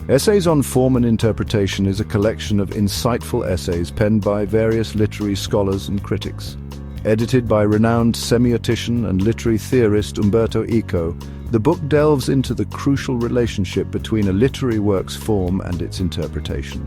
Essays on Form and Interpretation is a collection of insightful essays penned by various literary scholars and critics. Edited by renowned semiotician and literary theorist Umberto Eco, the book delves into the crucial relationship between a literary work's form and its interpretation.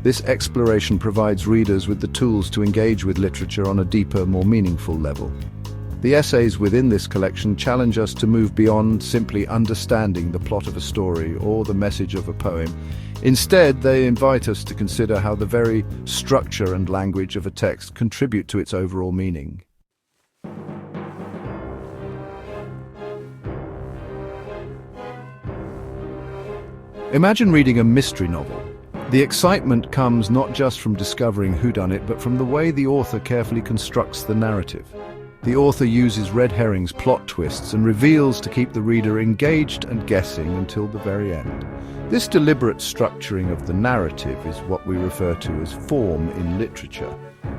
This exploration provides readers with the tools to engage with literature on a deeper, more meaningful level. The essays within this collection challenge us to move beyond simply understanding the plot of a story or the message of a poem. Instead, they invite us to consider how the very structure and language of a text contribute to its overall meaning. Imagine reading a mystery novel. The excitement comes not just from discovering whodunit, but from the way the author carefully constructs the narrative. The author uses red herrings, plot twists, and reveals to keep the reader engaged and guessing until the very end. This deliberate structuring of the narrative is what we refer to as form in literature.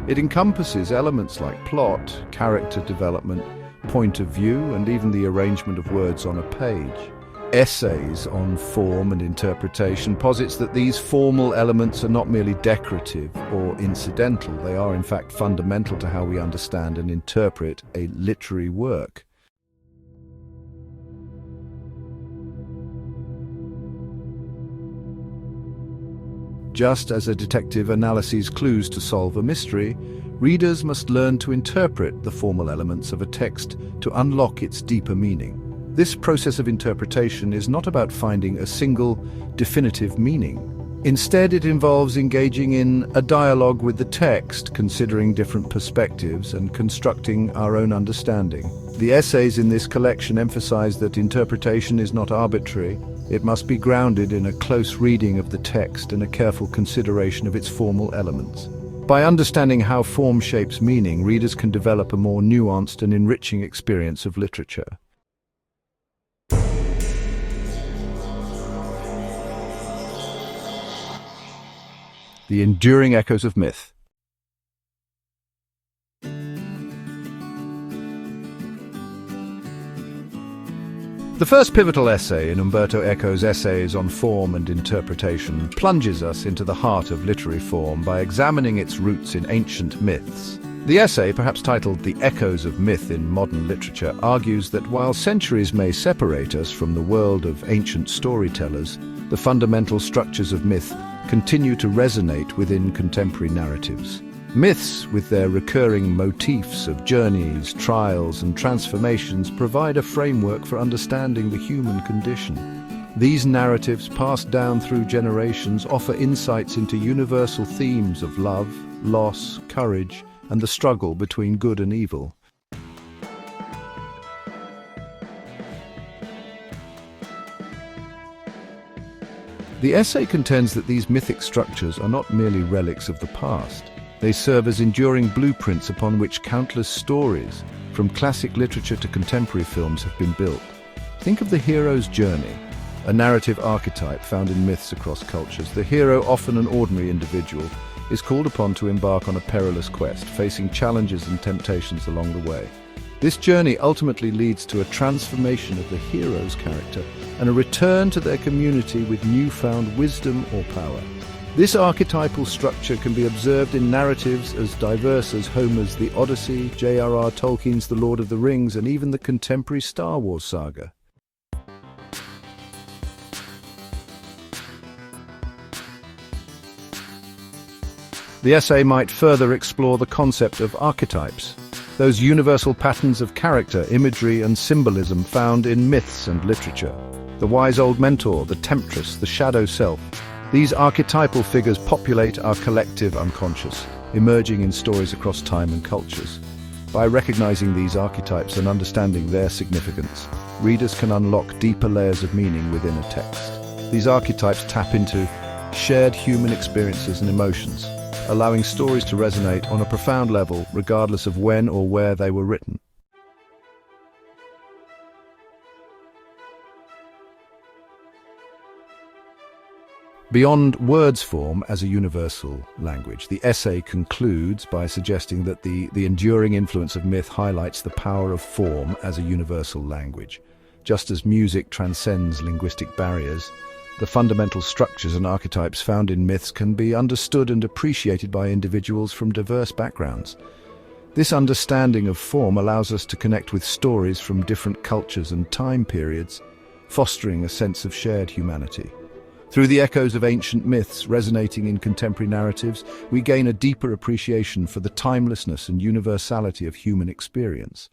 It encompasses elements like plot, character development, point of view, and even the arrangement of words on a page. Essays on Form and Interpretation posits that these formal elements are not merely decorative or incidental. They are in fact fundamental to how we understand and interpret a literary work. Just as a detective analyses clues to solve a mystery, readers must learn to interpret the formal elements of a text to unlock its deeper meaning. This process of interpretation is not about finding a single, definitive meaning. Instead, it involves engaging in a dialogue with the text, considering different perspectives and constructing our own understanding. The essays in this collection emphasize that interpretation is not arbitrary. It must be grounded in a close reading of the text and a careful consideration of its formal elements. By understanding how form shapes meaning, readers can develop a more nuanced and enriching experience of literature. The enduring echoes of myth. The first pivotal essay in Umberto Eco's Essays on Form and Interpretation plunges us into the heart of literary form by examining its roots in ancient myths. The essay, perhaps titled The Echoes of Myth in Modern Literature, argues that while centuries may separate us from the world of ancient storytellers, the fundamental structures of myth continue to resonate within contemporary narratives. Myths, with their recurring motifs of journeys, trials, and transformations, provide a framework for understanding the human condition. These narratives, passed down through generations, offer insights into universal themes of love, loss, courage, and the struggle between good and evil. The essay contends that these mythic structures are not merely relics of the past. They serve as enduring blueprints upon which countless stories, from classic literature to contemporary films, have been built. Think of the hero's journey, a narrative archetype found in myths across cultures. The hero, often an ordinary individual, is called upon to embark on a perilous quest, facing challenges and temptations along the way. This journey ultimately leads to a transformation of the hero's character and a return to their community with newfound wisdom or power. This archetypal structure can be observed in narratives as diverse as Homer's The Odyssey, J.R.R. Tolkien's The Lord of the Rings, and even the contemporary Star Wars saga. The essay might further explore the concept of archetypes, those universal patterns of character, imagery, and symbolism found in myths and literature. The wise old mentor, the temptress, the shadow self. These archetypal figures populate our collective unconscious, emerging in stories across time and cultures. By recognizing these archetypes and understanding their significance, readers can unlock deeper layers of meaning within a text. These archetypes tap into shared human experiences and emotions, allowing stories to resonate on a profound level regardless of when or where they were written. Beyond words form as a universal language, the essay concludes by suggesting that the enduring influence of myth highlights the power of form as a universal language. Just as music transcends linguistic barriers, the fundamental structures and archetypes found in myths can be understood and appreciated by individuals from diverse backgrounds. This understanding of form allows us to connect with stories from different cultures and time periods, fostering a sense of shared humanity. Through the echoes of ancient myths resonating in contemporary narratives, we gain a deeper appreciation for the timelessness and universality of human experience.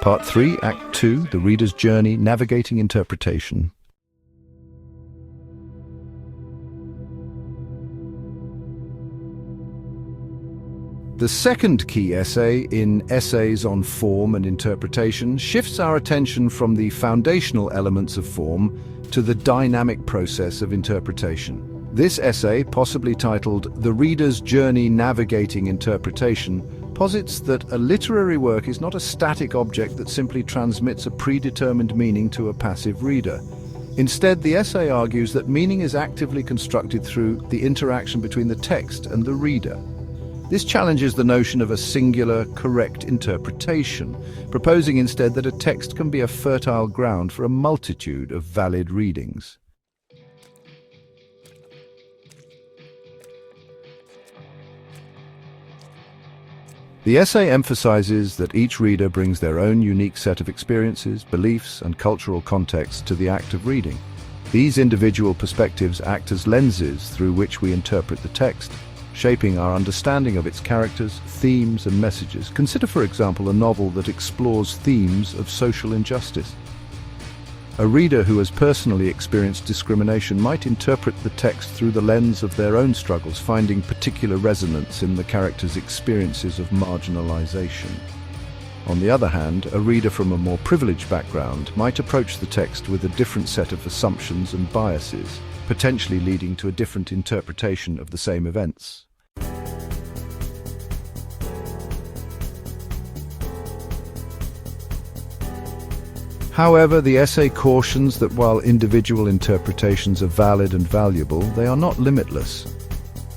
Part 3, Act 2, The Reader's Journey, Navigating Interpretation. The second key essay in Essays on Form and Interpretation shifts our attention from the foundational elements of form to the dynamic process of interpretation. This essay, possibly titled The Reader's Journey Navigating Interpretation, posits that a literary work is not a static object that simply transmits a predetermined meaning to a passive reader. Instead, the essay argues that meaning is actively constructed through the interaction between the text and the reader. This challenges the notion of a singular, correct interpretation, proposing instead that a text can be a fertile ground for a multitude of valid readings. The essay emphasizes that each reader brings their own unique set of experiences, beliefs, and cultural context to the act of reading. These individual perspectives act as lenses through which we interpret the text, shaping our understanding of its characters, themes, and messages. Consider, for example, a novel that explores themes of social injustice. A reader who has personally experienced discrimination might interpret the text through the lens of their own struggles, finding particular resonance in the characters' experiences of marginalization. On the other hand, a reader from a more privileged background might approach the text with a different set of assumptions and biases, potentially leading to a different interpretation of the same events. However, the essay cautions that while individual interpretations are valid and valuable, they are not limitless.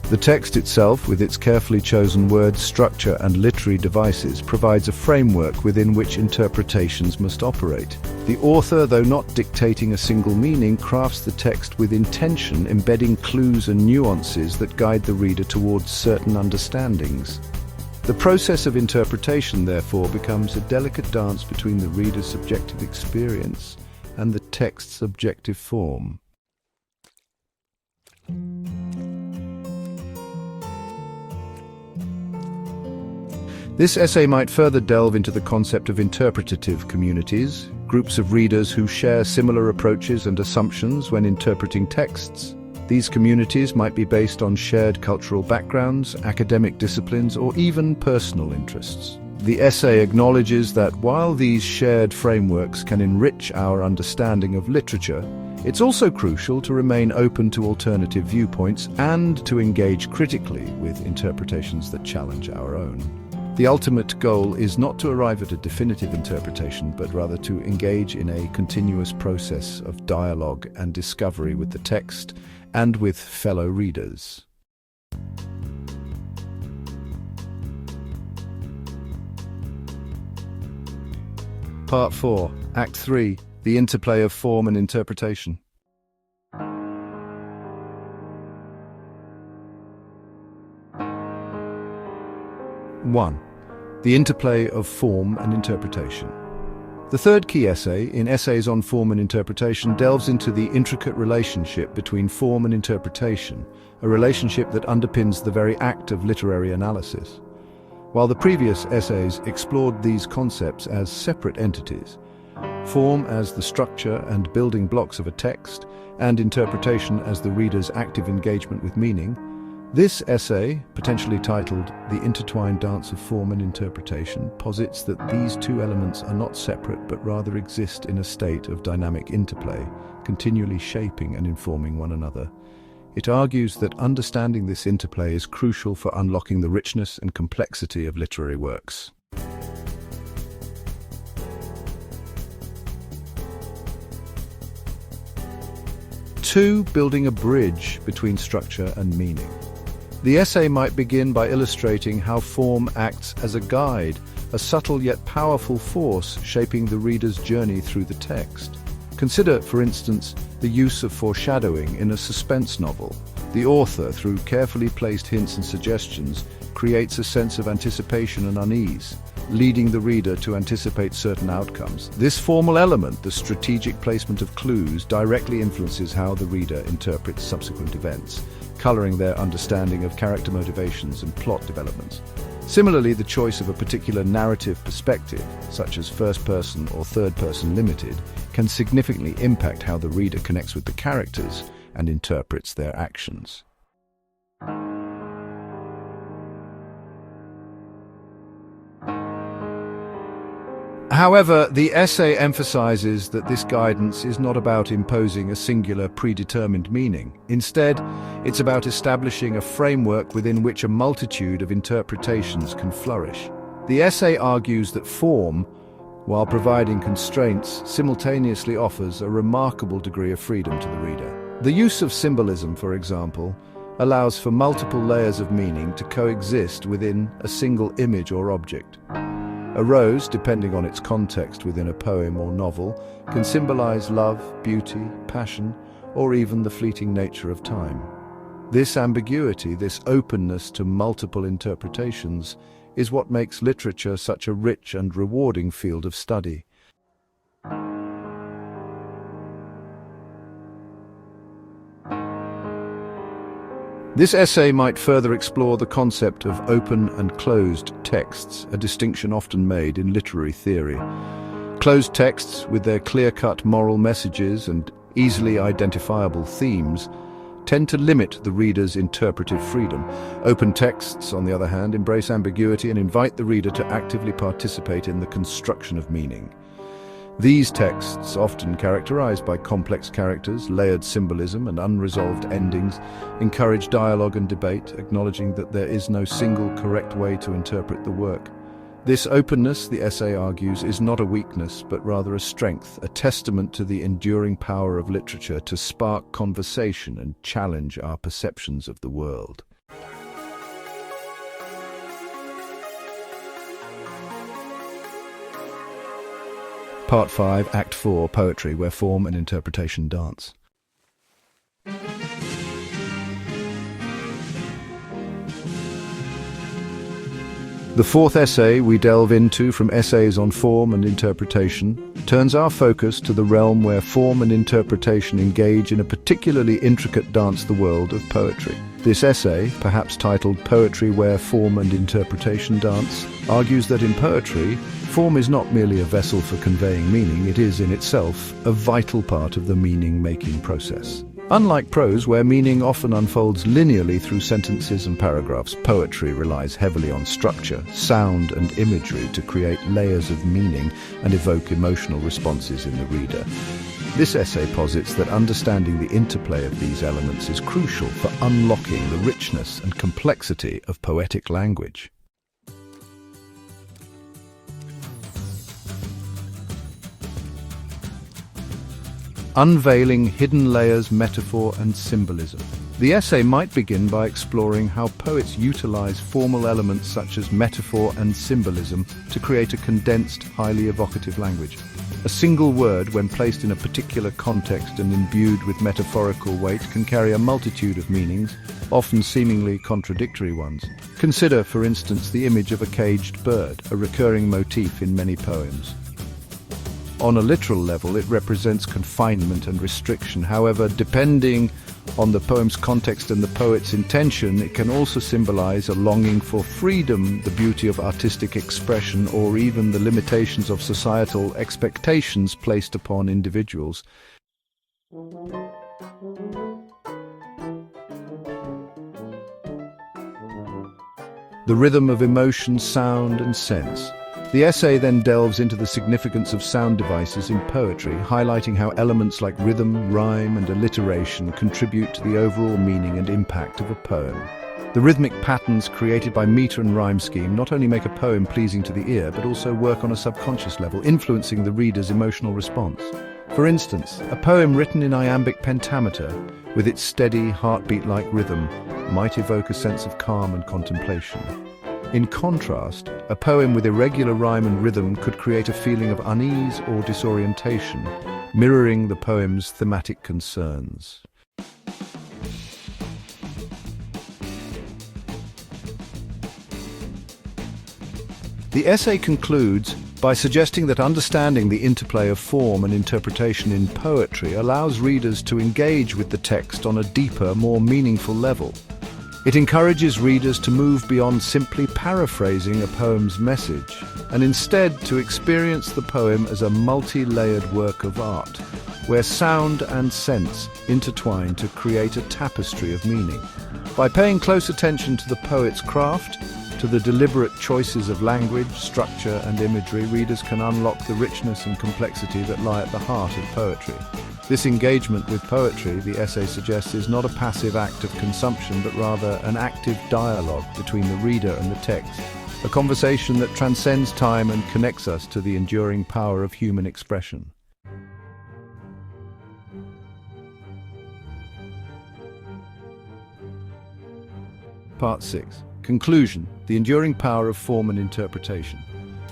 The text itself, with its carefully chosen words, structure, and literary devices, provides a framework within which interpretations must operate. The author, though not dictating a single meaning, crafts the text with intention, embedding clues and nuances that guide the reader towards certain understandings. The process of interpretation, therefore, becomes a delicate dance between the reader's subjective experience and the text's objective form. This essay might further delve into the concept of interpretative communities, groups of readers who share similar approaches and assumptions when interpreting texts. These communities might be based on shared cultural backgrounds, academic disciplines, or even personal interests. The essay acknowledges that while these shared frameworks can enrich our understanding of literature, it's also crucial to remain open to alternative viewpoints and to engage critically with interpretations that challenge our own. The ultimate goal is not to arrive at a definitive interpretation, but rather to engage in a continuous process of dialogue and discovery with the text and with fellow readers. Part 4, Act 3, The Interplay of Form and Interpretation. 1. The interplay of form and interpretation. The third key essay, in Essays on Form and Interpretation, delves into the intricate relationship between form and interpretation, a relationship that underpins the very act of literary analysis. While the previous essays explored these concepts as separate entities, form as the structure and building blocks of a text, and interpretation as the reader's active engagement with meaning, this essay, potentially titled The Intertwined Dance of Form and Interpretation, posits that these two elements are not separate but rather exist in a state of dynamic interplay, continually shaping and informing one another. It argues that understanding this interplay is crucial for unlocking the richness and complexity of literary works. 2. Building a bridge between structure and meaning. The essay might begin by illustrating how form acts as a guide, a subtle yet powerful force shaping the reader's journey through the text. Consider, for instance, the use of foreshadowing in a suspense novel. The author, through carefully placed hints and suggestions, creates a sense of anticipation and unease, leading the reader to anticipate certain outcomes. This formal element, the strategic placement of clues, directly influences how the reader interprets subsequent events, coloring their understanding of character motivations and plot developments. Similarly, the choice of a particular narrative perspective, such as first-person or third-person limited, can significantly impact how the reader connects with the characters and interprets their actions. However, the essay emphasizes that this guidance is not about imposing a singular predetermined meaning. Instead, it's about establishing a framework within which a multitude of interpretations can flourish. The essay argues that form, while providing constraints, simultaneously offers a remarkable degree of freedom to the reader. The use of symbolism, for example, allows for multiple layers of meaning to coexist within a single image or object. A rose, depending on its context within a poem or novel, can symbolize love, beauty, passion, or even the fleeting nature of time. This ambiguity, this openness to multiple interpretations, is what makes literature such a rich and rewarding field of study. This essay might further explore the concept of open and closed texts, a distinction often made in literary theory. Closed texts, with their clear-cut moral messages and easily identifiable themes, tend to limit the reader's interpretive freedom. Open texts, on the other hand, embrace ambiguity and invite the reader to actively participate in the construction of meaning. These texts, often characterized by complex characters, layered symbolism, and unresolved endings, encourage dialogue and debate, acknowledging that there is no single correct way to interpret the work. This openness, the essay argues, is not a weakness, but rather a strength, a testament to the enduring power of literature to spark conversation and challenge our perceptions of the world. Part 5, Act 4, Poetry, where form and interpretation dance. The fourth essay we delve into from Essays on Form and Interpretation turns our focus to the realm where form and interpretation engage in a particularly intricate dance, the world of poetry. This essay, perhaps titled Poetry Where Form and Interpretation Dance, argues that in poetry, form is not merely a vessel for conveying meaning, it is in itself a vital part of the meaning-making process. Unlike prose, where meaning often unfolds linearly through sentences and paragraphs, poetry relies heavily on structure, sound, and imagery to create layers of meaning and evoke emotional responses in the reader. This essay posits that understanding the interplay of these elements is crucial for unlocking the richness and complexity of poetic language. Unveiling hidden layers, metaphor, and symbolism. The essay might begin by exploring how poets utilize formal elements such as metaphor and symbolism to create a condensed, highly evocative language. A single word, when placed in a particular context and imbued with metaphorical weight, can carry a multitude of meanings, often seemingly contradictory ones. Consider, for instance, the image of a caged bird, a recurring motif in many poems. On a literal level, it represents confinement and restriction. However, depending on the poem's context and the poet's intention, it can also symbolize a longing for freedom, the beauty of artistic expression, or even the limitations of societal expectations placed upon individuals. The rhythm of emotion, sound, and sense. The essay then delves into the significance of sound devices in poetry, highlighting how elements like rhythm, rhyme, and alliteration contribute to the overall meaning and impact of a poem. The rhythmic patterns created by meter and rhyme scheme not only make a poem pleasing to the ear, but also work on a subconscious level, influencing the reader's emotional response. For instance, a poem written in iambic pentameter, with its steady, heartbeat-like rhythm, might evoke a sense of calm and contemplation. In contrast, a poem with irregular rhyme and rhythm could create a feeling of unease or disorientation, mirroring the poem's thematic concerns. The essay concludes by suggesting that understanding the interplay of form and interpretation in poetry allows readers to engage with the text on a deeper, more meaningful level. It encourages readers to move beyond simply paraphrasing a poem's message, and instead to experience the poem as a multi-layered work of art, where sound and sense intertwine to create a tapestry of meaning. By paying close attention to the poet's craft, to the deliberate choices of language, structure, and imagery, readers can unlock the richness and complexity that lie at the heart of poetry. This engagement with poetry, the essay suggests, is not a passive act of consumption, but rather an active dialogue between the reader and the text, a conversation that transcends time and connects us to the enduring power of human expression. Part 6. Conclusion: the enduring power of form and interpretation.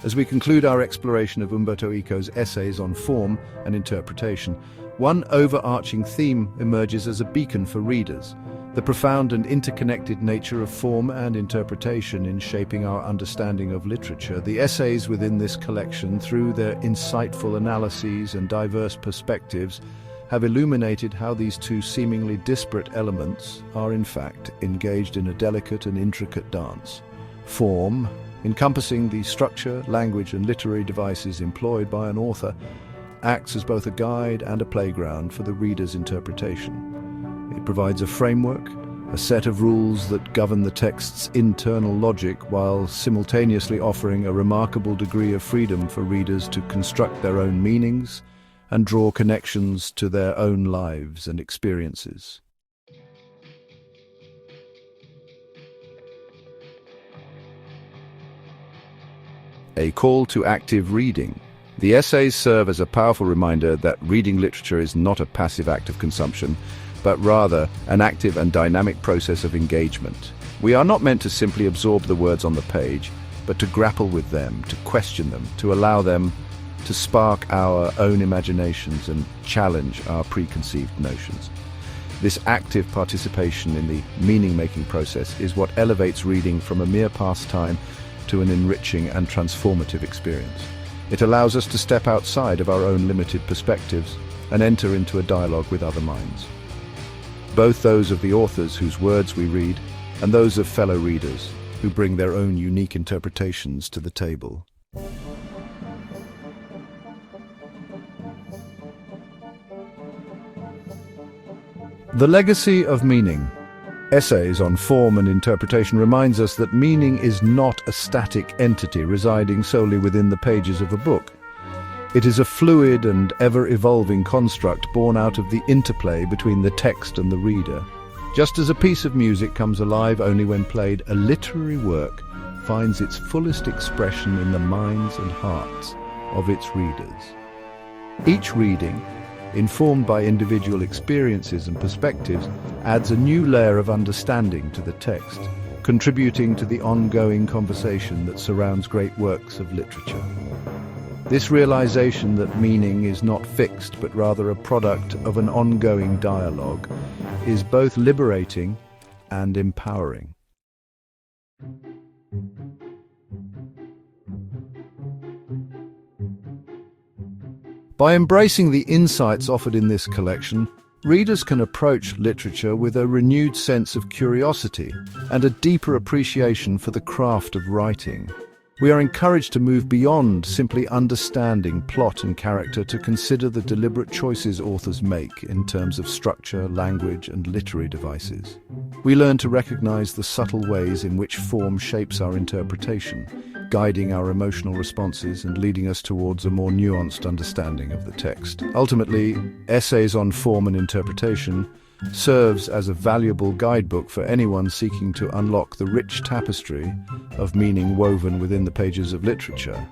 As we conclude our exploration of Umberto Eco's essays on form and interpretation, one overarching theme emerges as a beacon for readers: the profound and interconnected nature of form and interpretation in shaping our understanding of literature. The essays within this collection, through their insightful analyses and diverse perspectives, have illuminated how these two seemingly disparate elements are in fact engaged in a delicate and intricate dance. Form, encompassing the structure, language, and literary devices employed by an author, acts as both a guide and a playground for the reader's interpretation. It provides a framework, a set of rules that govern the text's internal logic, while simultaneously offering a remarkable degree of freedom for readers to construct their own meanings and draw connections to their own lives and experiences. A call to active reading. The essays serve as a powerful reminder that reading literature is not a passive act of consumption, but rather an active and dynamic process of engagement. We are not meant to simply absorb the words on the page, but to grapple with them, to question them, to allow them to spark our own imaginations and challenge our preconceived notions. This active participation in the meaning-making process is what elevates reading from a mere pastime to an enriching and transformative experience. It allows us to step outside of our own limited perspectives and enter into a dialogue with other minds, both those of the authors whose words we read and those of fellow readers who bring their own unique interpretations to the table. The legacy of meaning. Essays on form and interpretation reminds us that meaning is not a static entity residing solely within the pages of a book. It is a fluid and ever-evolving construct born out of the interplay between the text and the reader. Just as a piece of music comes alive only when played, a literary work finds its fullest expression in the minds and hearts of its readers. Each reading, informed by individual experiences and perspectives, adds a new layer of understanding to the text, contributing to the ongoing conversation that surrounds great works of literature. This realization that meaning is not fixed but rather a product of an ongoing dialogue is both liberating and empowering. By embracing the insights offered in this collection, readers can approach literature with a renewed sense of curiosity and a deeper appreciation for the craft of writing. We are encouraged to move beyond simply understanding plot and character to consider the deliberate choices authors make in terms of structure, language, and literary devices. We learn to recognize the subtle ways in which form shapes our interpretation, guiding our emotional responses and leading us towards a more nuanced understanding of the text. Ultimately, Essays on Form and Interpretation serves as a valuable guidebook for anyone seeking to unlock the rich tapestry of meaning woven within the pages of literature.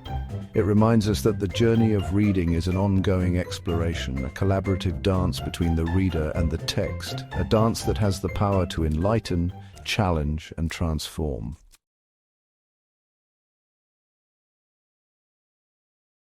It reminds us that the journey of reading is an ongoing exploration, a collaborative dance between the reader and the text, a dance that has the power to enlighten, challenge, and transform.